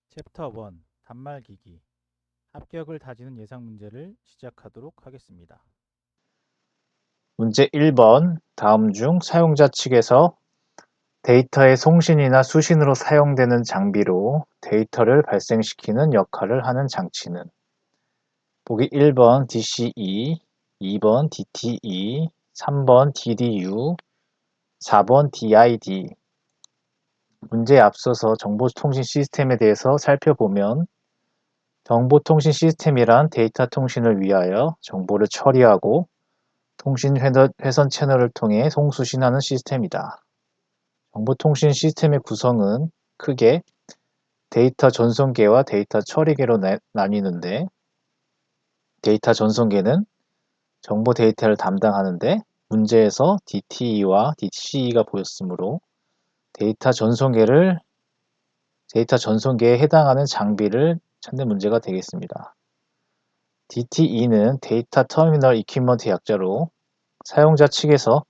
챕터 1 단말기기 합격을 다지는 예상 문제를 시작하도록 하겠습니다. 문제 1번. 다음 중 사용자 측에서 데이터의 송신이나 수신으로 사용되는 장비로 데이터를 발생시키는 역할을 하는 장치는 보기 1번 DCE, 2번 DTE, 3번 DDU, 4번 DID. 문제에 앞서서 정보통신 시스템에 대해서 살펴보면 정보통신 시스템이란 데이터 통신을 위하여 정보를 처리하고 통신 회선 채널을 통해 송수신하는 시스템이다. 정보통신 시스템의 구성은 크게 데이터 전송계와 데이터 처리계로 나뉘는데, 데이터 전송계는 정보 데이터를 담당하는데 문제에서 DTE와 DCE가 보였으므로 데이터 전송계에 해당하는 장비를 찾는 문제가 되겠습니다. DTE는 데이터 터미널 이퀴먼트 약자로 사용자 측에서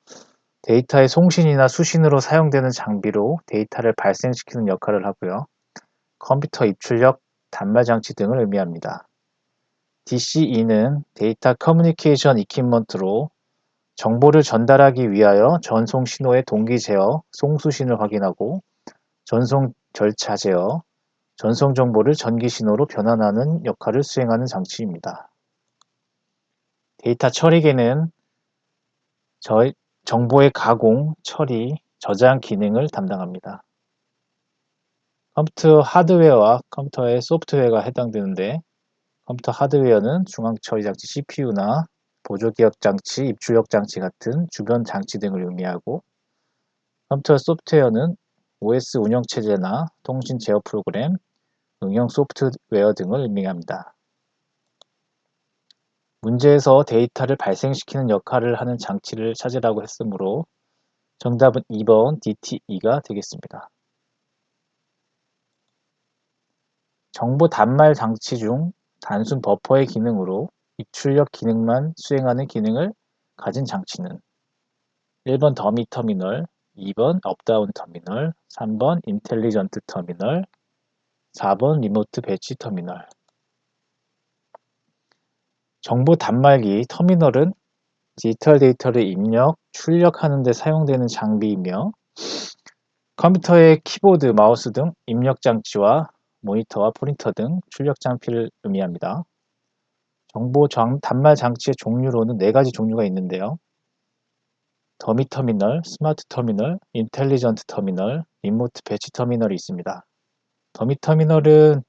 데이터의 송신이나 수신으로 사용되는 장비로 데이터를 발생시키는 역할을 하고요. 컴퓨터 입출력, 단말 장치 등을 의미합니다. DCE는 데이터 커뮤니케이션 이퀴먼트로 정보를 전달하기 위하여 전송 신호의 동기 제어, 송수신을 확인하고 전송 절차 제어, 전송 정보를 전기 신호로 변환하는 역할을 수행하는 장치입니다. 데이터 처리계는 정보의 가공, 처리, 저장 기능을 담당합니다. 컴퓨터 하드웨어와 컴퓨터의 소프트웨어가 해당되는데, 컴퓨터 하드웨어는 중앙처리장치 CPU나 보조기억장치, 입출력 장치 같은 주변 장치 등을 의미하고, 컴퓨터 소프트웨어는 OS 운영체제나 통신 제어 프로그램, 응용 소프트웨어 등을 의미합니다. 문제에서 데이터를 발생시키는 역할을 하는 장치를 찾으라고 했으므로 정답은 2번 DTE가 되겠습니다. 정보 단말 장치 중 단순 버퍼의 기능으로 입출력 기능만 수행하는 기능을 가진 장치는 1번 더미 터미널, 2번 업다운 터미널, 3번 인텔리전트 터미널, 4번 리모트 배치 터미널. 정보 단말기 터미널은 디지털 데이터를 입력, 출력하는 데 사용되는 장비이며 컴퓨터의 키보드, 마우스 등 입력 장치와 모니터와 프린터 등 출력 장비를 의미합니다. 정보 단말 장치의 종류로는 4가지 종류가 있는데요. 더미 터미널, 스마트 터미널, 인텔리전트 터미널, 리모트 배치 터미널이 있습니다. 더미 터미널은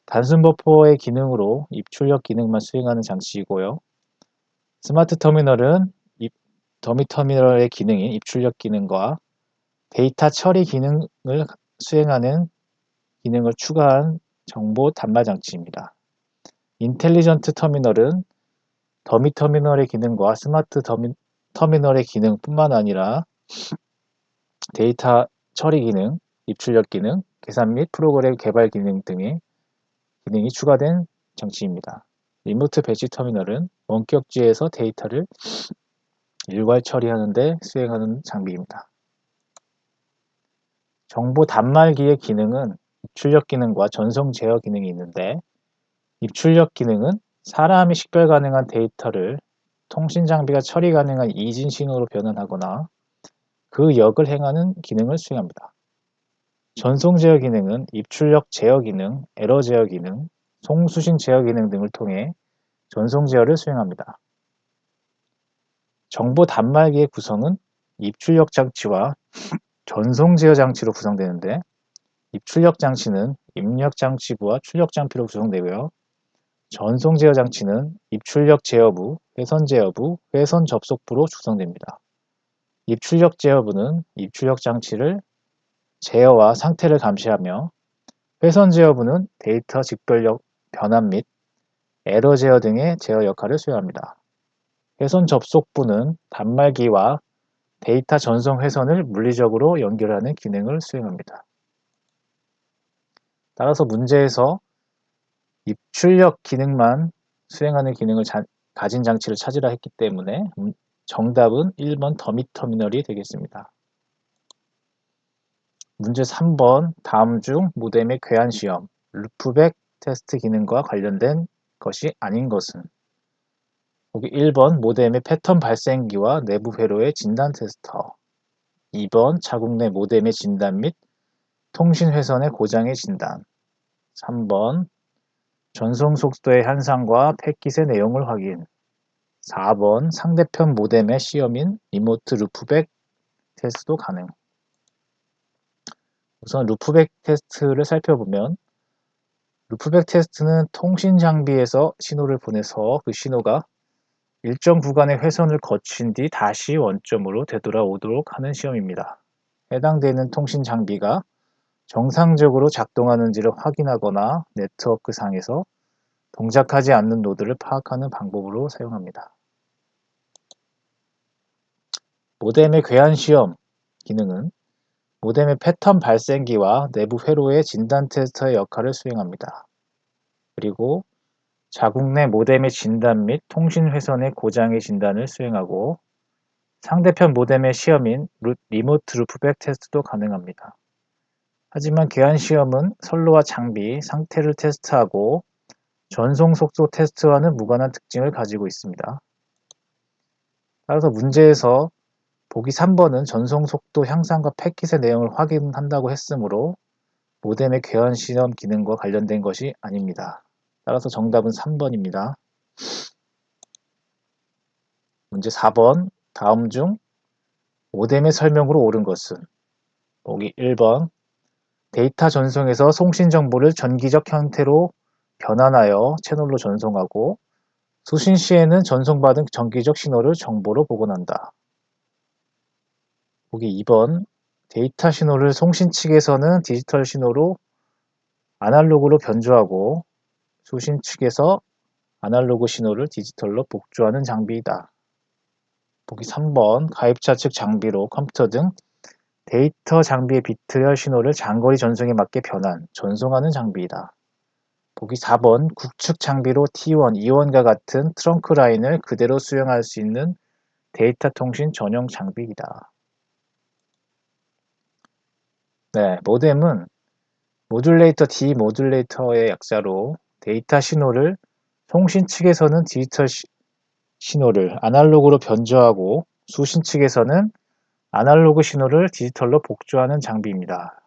단순 버퍼의 기능으로 입출력 기능만 수행하는 장치이고요. 스마트 터미널은 더미 터미널의 기능인 입출력 기능과 데이터 처리 기능을 수행하는 기능을 추가한 정보 단말 장치입니다. 인텔리전트 터미널은 더미 터미널의 기능과 스마트 터미널의 기능뿐만 아니라 데이터 처리 기능, 입출력 기능, 계산 및 프로그램 개발 기능 등의 기능이 추가된 장치입니다. 리모트 배치 터미널은 원격지에서 데이터를 일괄 처리하는 데 수행하는 장비입니다. 정보 단말기의 기능은 입출력 기능과 전송 제어 기능이 있는데, 입출력 기능은 사람이 식별 가능한 데이터를 통신 장비가 처리 가능한 이진 신호로 변환하거나 그 역을 행하는 기능을 수행합니다. 전송 제어 기능은 입출력 제어 기능, 에러 제어 기능, 송수신 제어 기능 등을 통해 전송 제어를 수행합니다. 정보 단말기의 구성은 입출력 장치와 전송 제어 장치로 구성되는데, 입출력 장치는 입력 장치부와 출력 장비로 구성되고요. 전송 제어 장치는 입출력 제어부, 회선 제어부, 회선 접속부로 구성됩니다. 입출력 제어부는 입출력 장치를 제어와 상태를 감시하며, 회선 제어부는 데이터 직별력 변환 및 에러 제어 등의 제어 역할을 수행합니다. 회선 접속부는 단말기와 데이터 전송 회선을 물리적으로 연결하는 기능을 수행합니다. 따라서 문제에서 입출력 기능만 수행하는 기능을 가진 장치를 찾으라 했기 때문에 정답은 1번 더미 터미널이 되겠습니다. 문제 3번. 다음 중 모뎀의 괴한 시험. 루프백 테스트 기능과 관련된 것이 아닌 것은 보기 1번 모뎀의 패턴 발생기와 내부 회로의 진단 테스터 2번 자국 내 모뎀의 진단 및 통신 회선의 고장의 진단 3번 전송 속도의 향상과 패킷의 내용을 확인 4번 상대편 모뎀의 시험인 리모트 루프백 테스트도 가능. 우선 루프백 테스트를 살펴보면 루프백 테스트는 통신 장비에서 신호를 보내서 그 신호가 일정 구간의 회선을 거친 뒤 다시 원점으로 되돌아오도록 하는 시험입니다. 해당되는 통신 장비가 정상적으로 작동하는지를 확인하거나 네트워크상에서 동작하지 않는 노드를 파악하는 방법으로 사용합니다. 모뎀의 괴한 시험 기능은 모뎀의 패턴 발생기와 내부 회로의 진단 테스터의 역할을 수행합니다. 그리고 자국 내 모뎀의 진단 및 통신 회선의 고장의 진단을 수행하고 상대편 모뎀의 시험인 리모트 루프백 테스트도 가능합니다. 하지만 괴한 시험은 선로와 장비 상태를 테스트하고 전송 속도 테스트와는 무관한 특징을 가지고 있습니다. 따라서 문제에서 보기 3번은 전송 속도 향상과 패킷의 내용을 확인한다고 했으므로 모뎀의 괴한 시험 기능과 관련된 것이 아닙니다. 따라서 정답은 3번입니다. 문제 4번 다음 중 모뎀의 설명으로 옳은 것은 보기 1번 데이터 전송에서 송신 정보를 전기적 형태로 변환하여 채널로 전송하고 수신 시에는 전송받은 전기적 신호를 정보로 복원한다. 보기 2번 데이터 신호를 송신 측에서는 디지털 신호로 아날로그로 변조하고 수신 측에서 아날로그 신호를 디지털로 복조하는 장비이다. 보기 3번 가입자 측 장비로 컴퓨터 등 데이터 장비의 비트열 신호를 장거리 전송에 맞게 변환, 전송하는 장비이다. 보기 4번 국축 장비로 T1, E1과 같은 트렁크 라인을 그대로 수행할 수 있는 데이터 통신 전용 장비이다. 네, 모뎀은 모듈레이터 디모듈레이터의 약자로 데이터 신호를 송신 측에서는 디지털 신호를 아날로그로 변조하고 수신 측에서는 아날로그 신호를 디지털로 복조하는 장비입니다.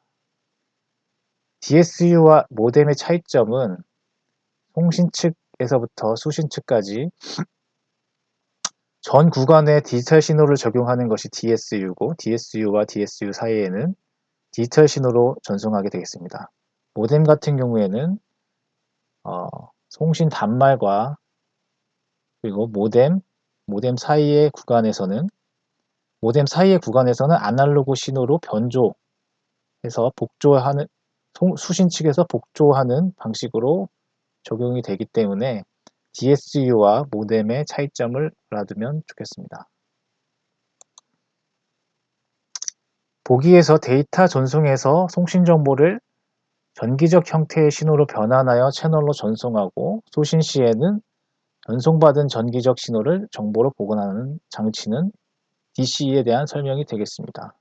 DSU와 모뎀의 차이점은 송신 측에서부터 수신 측까지 전 구간에 디지털 신호를 적용하는 것이 DSU고 DSU와 DSU 사이에는 디지털 신호로 전송하게 되겠습니다. 모뎀 같은 경우에는 송신 단말과 그리고 모뎀 사이의 구간에서는 아날로그 신호로 변조해서 복조하는 수신 측에서 복조하는 방식으로 적용이 되기 때문에 DSU와 모뎀의 차이점을 알아두면 좋겠습니다. 보기에서 데이터 전송에서 송신 정보를 전기적 형태의 신호로 변환하여 채널로 전송하고 수신 시에는 전송받은 전기적 신호를 정보로 복원하는 장치는 DC에 대한 설명이 되겠습니다.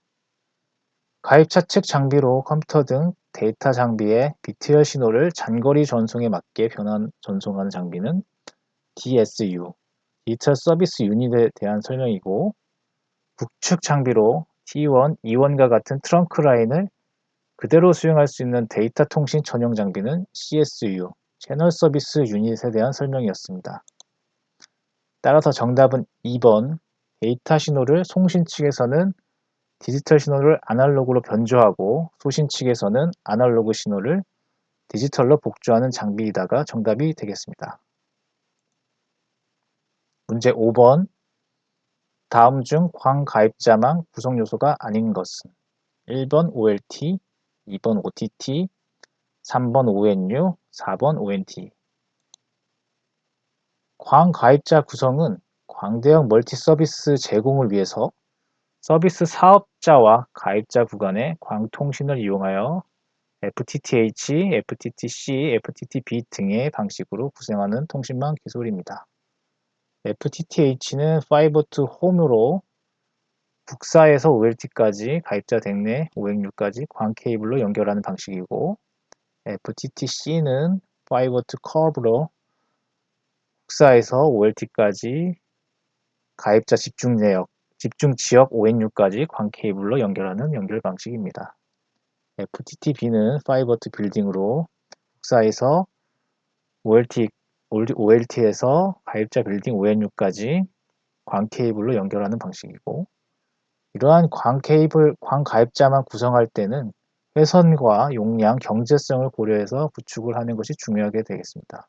가입자 측 장비로 컴퓨터 등 데이터 장비의 비트열 신호를 장거리 전송에 맞게 전송하는 장비는 DSU, 디지털 서비스 유닛에 대한 설명이고 국축 장비로 T1, E1과 같은 트렁크 라인을 그대로 수행할 수 있는 데이터 통신 전용 장비는 CSU, 채널 서비스 유닛에 대한 설명이었습니다. 따라서 정답은 2번, 데이터 신호를 송신 측에서는 디지털 신호를 아날로그로 변조하고 수신 측에서는 아날로그 신호를 디지털로 복조하는 장비이다가 정답이 되겠습니다. 문제 5번 다음 중 광가입자망 구성 요소가 아닌 것은 1번 OLT, 2번 OTT, 3번 ONU, 4번 ONT. 광가입자 구성은 광대역 멀티 서비스 제공을 위해서 서비스 사업자와 가입자 구간의 광통신을 이용하여 FTTH, FTTC, FTTB 등의 방식으로 구성하는 통신망 기술입니다. FTTH는 Fiber to Home으로 국사에서 OLT까지 가입자 댁 내 506까지 광 케이블로 연결하는 방식이고 FTTC는 5W 커브로 국사에서 OLT까지 가입자 집중지역 ONU까지 광 케이블로 연결하는 연결 방식입니다. FTTB는 5W 빌딩으로 국사에서 OLT에서 가입자 빌딩 ONU까지 광 케이블로 연결하는 방식이고, 이러한 광 가입자만 구성할 때는 회선과 용량, 경제성을 고려해서 구축을 하는 것이 중요하게 되겠습니다.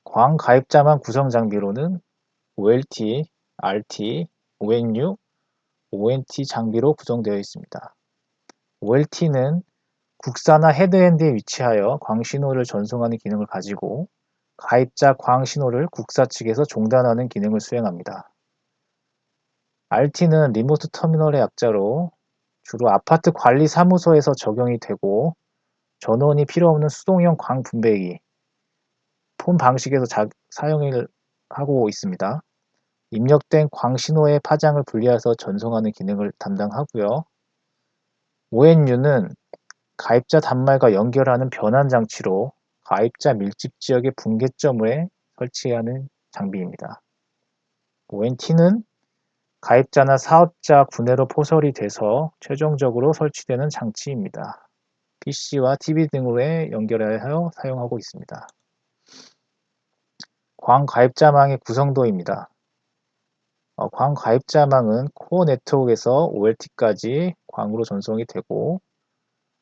광 가입자만 구성 장비로는 OLT, RT, ONU, ONT 장비로 구성되어 있습니다. OLT는 국사나 헤드엔드에 위치하여 광신호를 전송하는 기능을 가지고 가입자 광신호를 국사 측에서 종단하는 기능을 수행합니다. RT는 리모트 터미널의 약자로 주로 아파트 관리 사무소에서 적용이 되고, 전원이 필요 없는 수동형 광 분배기, 폰 방식에서 사용을 하고 있습니다. 입력된 광신호의 파장을 분리해서 전송하는 기능을 담당하고요. ONU는 가입자 단말과 연결하는 변환 장치로 가입자 밀집 지역의 분계점에 설치하는 장비입니다. ONT는 가입자나 사업자 분해로 포설이 돼서 최종적으로 설치되는 장치입니다. PC와 TV 등으로 연결하여 사용하고 있습니다. 광 가입자망의 구성도입니다. 광 가입자망은 코어 네트워크에서 OLT까지 광으로 전송이 되고,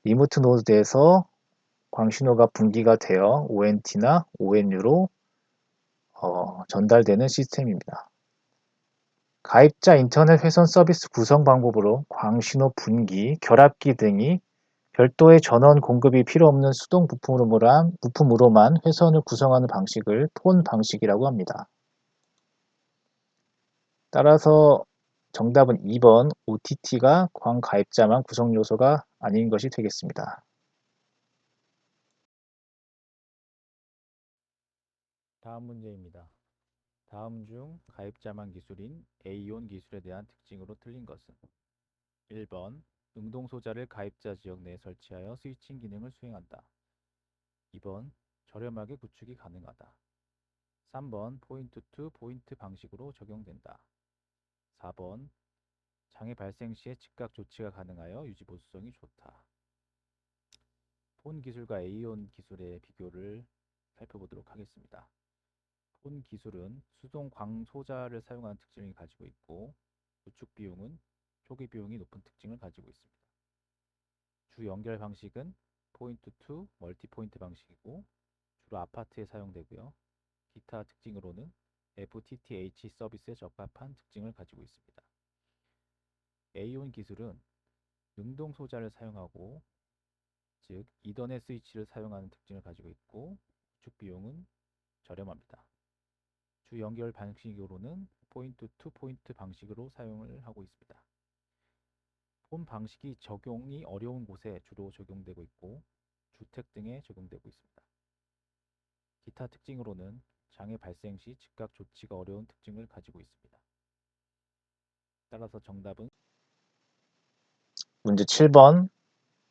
리모트 노드에서 광신호가 분기가 되어 ONT나 ONU로 전달되는 시스템입니다. 가입자 인터넷 회선 서비스 구성 방법으로 광신호 분기, 결합기 등이 별도의 전원 공급이 필요 없는 수동 부품으로만 회선을 구성하는 방식을 폰 방식이라고 합니다. 따라서 정답은 2번 OTT가 광 가입자만 구성 요소가 아닌 것이 되겠습니다. 다음 문제입니다. 다음 중 가입자만 기술인 A온 기술에 대한 특징으로 틀린 것은 1번 능동소자를 가입자 지역 내에 설치하여 스위칭 기능을 수행한다. 2번 저렴하게 구축이 가능하다. 3번 포인트 투 포인트 방식으로 적용된다. 4번 장애 발생 시에 즉각 조치가 가능하여 유지 보수성이 좋다. 폰 기술과 A온 기술의 비교를 살펴보도록 하겠습니다. 폰 기술은 수동 광소자를 사용하는 특징을 가지고 있고, 구축 비용은 초기 비용이 높은 특징을 가지고 있습니다. 주 연결 방식은 포인트 투 멀티 포인트 방식이고, 주로 아파트에 사용되고요. 기타 특징으로는 FTTH 서비스에 적합한 특징을 가지고 있습니다. A온 기술은 능동 소자를 사용하고, 즉 이더넷 스위치를 사용하는 특징을 가지고 있고, 구축 비용은 저렴합니다. 주 연결 방식으로는 포인트 투 포인트 방식으로 사용을 하고 있습니다. 폰 방식이 적용이 어려운 곳에 주로 적용되고 있고, 주택 등에 적용되고 있습니다. 기타 특징으로는 장애 발생 시 즉각 조치가 어려운 특징을 가지고 있습니다. 따라서 정답은 문제 7번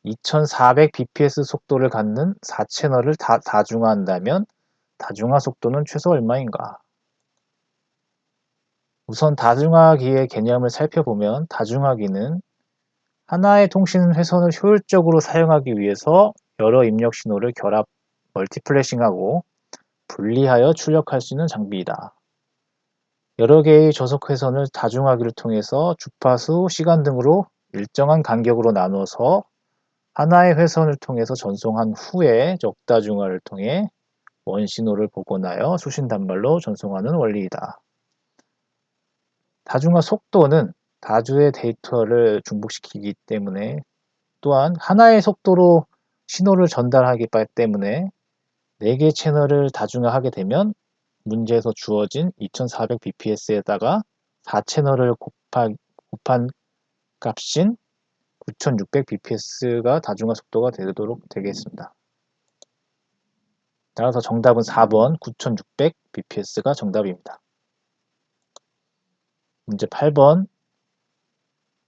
2400bps 속도를 갖는 4채널을 다중화한다면 다중화 속도는 최소 얼마인가? 우선 다중화기의 개념을 살펴보면, 다중화기는 하나의 통신 회선을 효율적으로 사용하기 위해서 여러 입력 신호를 결합, 멀티플래싱하고 분리하여 출력할 수 있는 장비이다. 여러 개의 저속 회선을 다중화기를 통해서 주파수, 시간 등으로 일정한 간격으로 나눠서 하나의 회선을 통해서 전송한 후에 역다중화를 통해 원신호를 복원하여 수신 단말로 전송하는 원리이다. 다중화 속도는 다주의 데이터를 중복시키기 때문에, 또한 하나의 속도로 신호를 전달하기 때문에 4개 채널을 다중화하게 되면 문제에서 주어진 2400bps에다가 4채널을 곱한 값인 9600bps가 다중화 속도가 되도록 되겠습니다. 따라서 정답은 4번 9600bps가 정답입니다. 문제 8번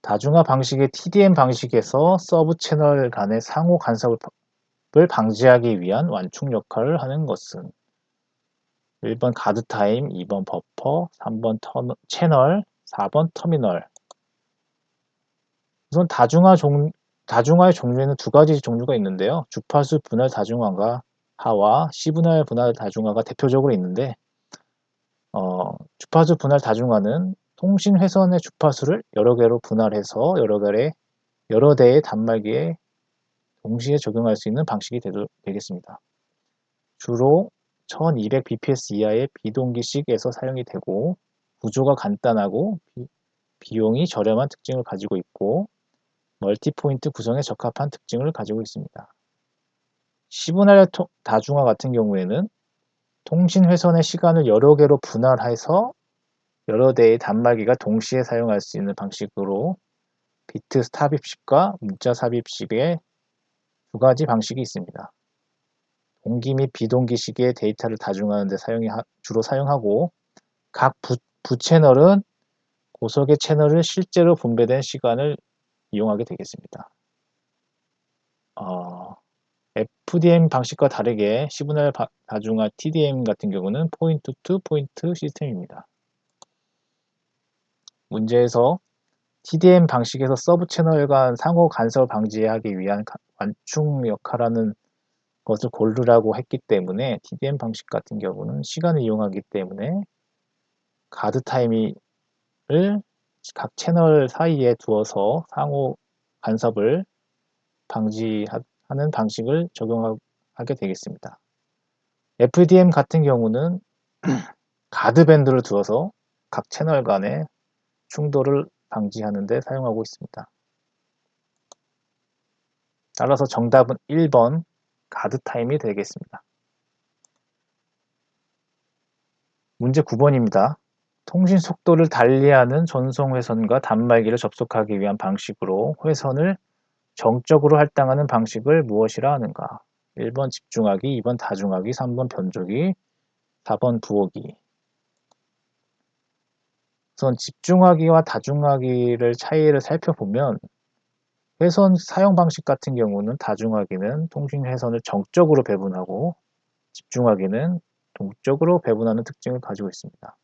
다중화 방식의 TDM 방식에서 서브 채널 간의 상호 간섭을 방지하기 위한 완충 역할을 하는 것은 1번 가드 타임, 2번 버퍼, 3번 채널, 4번 터미널. 우선 다중화의 종류에는 두 가지 종류가 있는데요. 주파수 분할 다중화가 하와 시분할 분할 다중화가 대표적으로 있는데 주파수 분할 다중화는 통신 회선의 주파수를 여러 개로 분할해서 여러 대의 단말기에 동시에 적용할 수 있는 방식이 되겠습니다. 주로 1200bps 이하의 비동기식에서 사용이 되고 구조가 간단하고 비용이 저렴한 특징을 가지고 있고 멀티포인트 구성에 적합한 특징을 가지고 있습니다. 시분할 다중화 같은 경우에는 통신 회선의 시간을 여러 개로 분할해서 여러 대의 단말기가 동시에 사용할 수 있는 방식으로 비트 삽입식과 문자 삽입식의 두 가지 방식이 있습니다. 동기 및 비동기식의 데이터를 다중화하는 데 주로 사용하고 각 부채널은 고속의 채널을 실제로 분배된 시간을 이용하게 되겠습니다. FDM 방식과 다르게 시분할 다중화 TDM 같은 경우는 포인트 투 포인트 시스템입니다. 문제에서 TDM 방식에서 서브 채널 간 상호 간섭을 방지하기 위한 완충 역할하는 것을 고르라고 했기 때문에 TDM 방식 같은 경우는 시간을 이용하기 때문에 가드 타임을 각 채널 사이에 두어서 상호 간섭을 방지하는 방식을 적용하게 되겠습니다. FDM 같은 경우는 가드밴드를 두어서 각 채널 간의 충돌을 방지하는 데 사용하고 있습니다. 따라서 정답은 1번 가드 타임이 되겠습니다. 문제 9번입니다. 통신 속도를 달리하는 전송 회선과 단말기를 접속하기 위한 방식으로 회선을 정적으로 할당하는 방식을 무엇이라 하는가? 1번 집중하기, 2번 다중하기, 3번 변조기, 4번 부호기. 우선 집중하기와 다중하기를 차이를 살펴보면 회선 사용 방식 같은 경우는 다중하기는 통신 회선을 정적으로 배분하고 집중하기는 동적으로 배분하는 특징을 가지고 있습니다.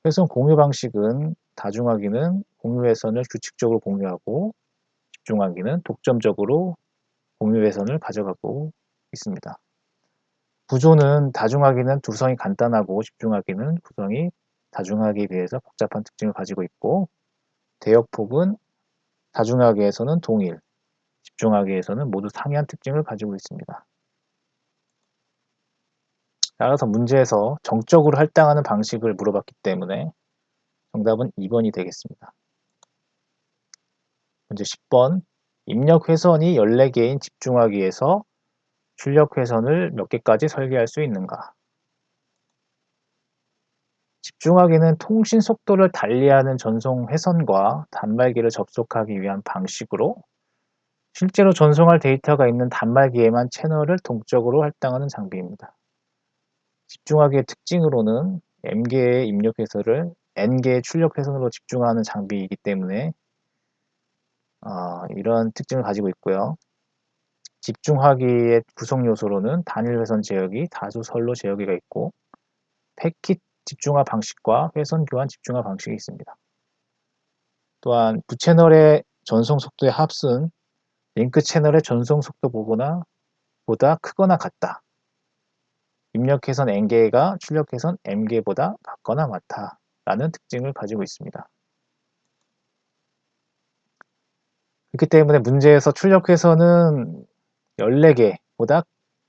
회선 공유 방식은 다중하기는 공유 회선을 규칙적으로 공유하고 집중하기는 독점적으로 공유 회선을 가져가고 있습니다. 구조는 다중하기는 구성이 간단하고 집중하기는 구성이 다중하기에 비해서 복잡한 특징을 가지고 있고 대역폭은 다중하기에서는 동일, 집중하기에서는 모두 상이한 특징을 가지고 있습니다. 따라서 문제에서 정적으로 할당하는 방식을 물어봤기 때문에 정답은 2번이 되겠습니다. 문제 10번 입력 회선이 14개인 집중하기에서 출력 회선을 몇 개까지 설계할 수 있는가? 집중하기는 통신 속도를 달리하는 전송 회선과 단말기를 접속하기 위한 방식으로 실제로 전송할 데이터가 있는 단말기에만 채널을 동적으로 할당하는 장비입니다. 집중하기의 특징으로는 M개의 입력 회선을 N개의 출력 회선으로 집중하는 장비이기 때문에 이런 특징을 가지고 있고요. 집중하기의 구성 요소로는 단일 회선 제어기, 다수 선로 제어기가 있고 패킷 집중화 방식과 회선 교환 집중화 방식이 있습니다. 또한 부채널의 전송 속도의 합은 링크 채널의 전송 속도보다 크거나 같다. 입력 회선 N개가 출력 회선 M개보다 같거나 같다. 라는 특징을 가지고 있습니다. 그렇기 때문에 문제에서 출력 회선은 14개보다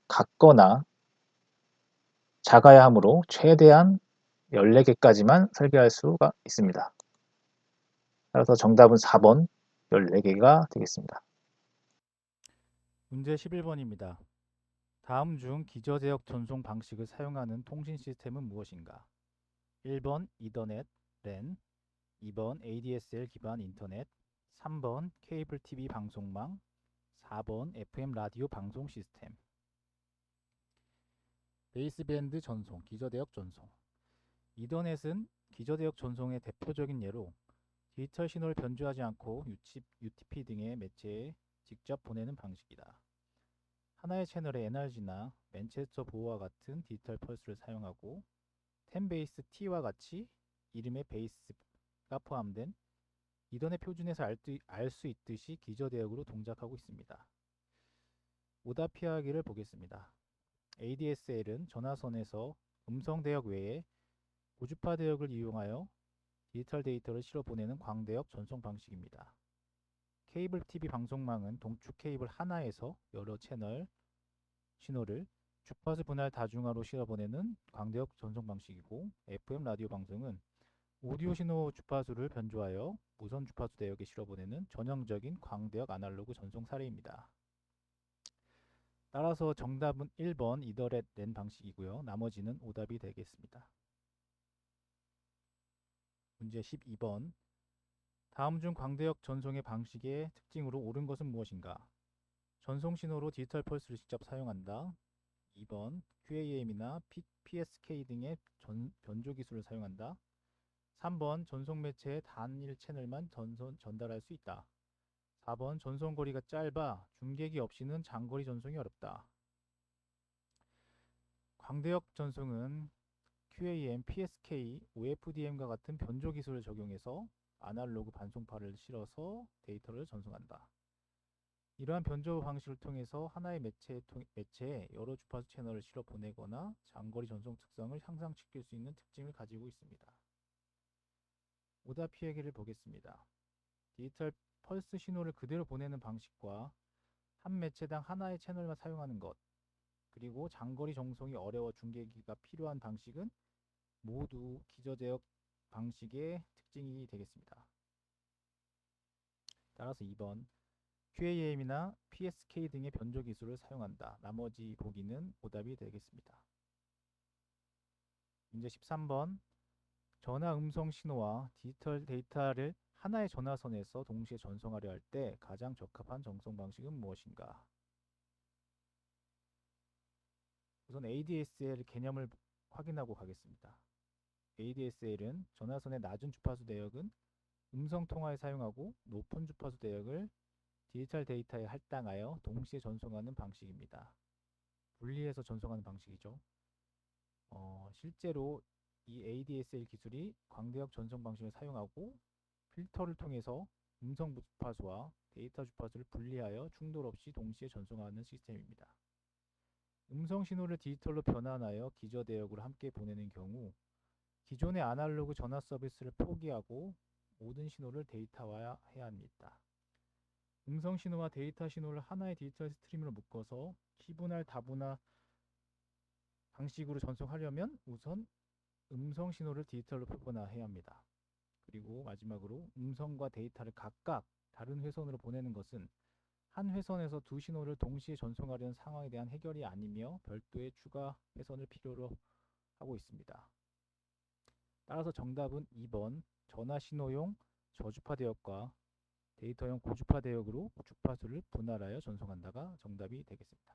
같거나 작아야 하므로 최대한 14개까지만 설계할 수가 있습니다. 따라서 정답은 4번 14개가 되겠습니다. 문제 11번입니다. 다음 중 기저대역 전송 방식을 사용하는 통신 시스템은 무엇인가? 1번 이더넷, 랜, 2번 ADSL 기반 인터넷, 3번 케이블 TV 방송망, 4번 FM 라디오 방송 시스템. 베이스밴드 전송, 기저대역 전송. 이더넷은 기저대역 전송의 대표적인 예로 디지털 신호를 변조하지 않고 UTP 등의 매체에 직접 보내는 방식이다. 하나의 채널에 NRG나 맨체스터 보호와 같은 디지털 펄스를 사용하고 10 베이스 T와 같이 이름의 베이스가 포함된 이더넷 표준에서 알 수 있듯이 기저대역으로 동작하고 있습니다. 오답 피하기를 보겠습니다. ADSL은 전화선에서 음성 대역 외에 고주파 대역을 이용하여 디지털 데이터를 실어 보내는 광대역 전송 방식입니다. 케이블 TV 방송망은 동축 케이블 하나에서 여러 채널 신호를 주파수 분할 다중화로 실어 보내는 광대역 전송 방식이고, FM 라디오 방송은 오디오 신호 주파수를 변조하여 무선 주파수 대역에 실어 보내는 전형적인 광대역 아날로그 전송 사례입니다. 따라서 정답은 1번 이더넷 랜 방식이고요. 나머지는 오답이 되겠습니다. 문제 12번. 다음 중 광대역 전송의 방식의 특징으로 옳은 것은 무엇인가? 전송 신호로 디지털 펄스를 직접 사용한다. 2번. QAM이나 PSK 등의 변조 기술을 사용한다. 3번. 전송 매체의 단일 채널만 전달할 수 있다. 4번. 전송 거리가 짧아 중계기 없이는 장거리 전송이 어렵다. 광대역 전송은 QAM, PSK, OFDM과 같은 변조 기술을 적용해서 아날로그 반송파를 실어서 데이터를 전송한다. 이러한 변조 방식을 통해서 하나의 매체에 여러 주파수 채널을 실어 보내거나 장거리 전송 특성을 향상시킬 수 있는 특징을 가지고 있습니다. 오답 피해기를 보겠습니다. 디지털 펄스 신호를 그대로 보내는 방식과 한 매체당 하나의 채널만 사용하는 것, 그리고 장거리 전송이 어려워 중계기가 필요한 방식은 모두 기저대역 방식의 특징이 되겠습니다. 따라서 2번. QAM이나 PSK 등의 변조 기술을 사용한다. 나머지 보기는 오답이 되겠습니다. 문제 13번. 전화 음성 신호와 디지털 데이터를 하나의 전화선에서 동시에 전송하려 할 때 가장 적합한 전송 방식은 무엇인가? 우선 ADSL 개념을 확인하고 가겠습니다. ADSL은 전화선의 낮은 주파수 대역은 음성 통화에 사용하고 높은 주파수 대역을 디지털 데이터에 할당하여 동시에 전송하는 방식입니다. 분리해서 전송하는 방식이죠. 실제로 이 ADSL 기술이 광대역 전송 방식을 사용하고 필터를 통해서 음성 주파수와 데이터 주파수를 분리하여 충돌 없이 동시에 전송하는 시스템입니다. 음성 신호를 디지털로 변환하여 기저 대역으로 함께 보내는 경우 기존의 아날로그 전화 서비스를 포기하고 모든 신호를 데이터화해야 합니다. 음성 신호와 데이터 신호를 하나의 디지털 스트림으로 묶어서 키분할 다분화 방식으로 전송하려면 우선 음성 신호를 디지털로 표본화해야 합니다. 그리고 마지막으로 음성과 데이터를 각각 다른 회선으로 보내는 것은 한 회선에서 두 신호를 동시에 전송하려는 상황에 대한 해결이 아니며 별도의 추가 회선을 필요로 하고 있습니다. 따라서 정답은 2번 전화 신호용 저주파 대역과 데이터용 고주파 대역으로 주파수를 분할하여 전송한다가 정답이 되겠습니다.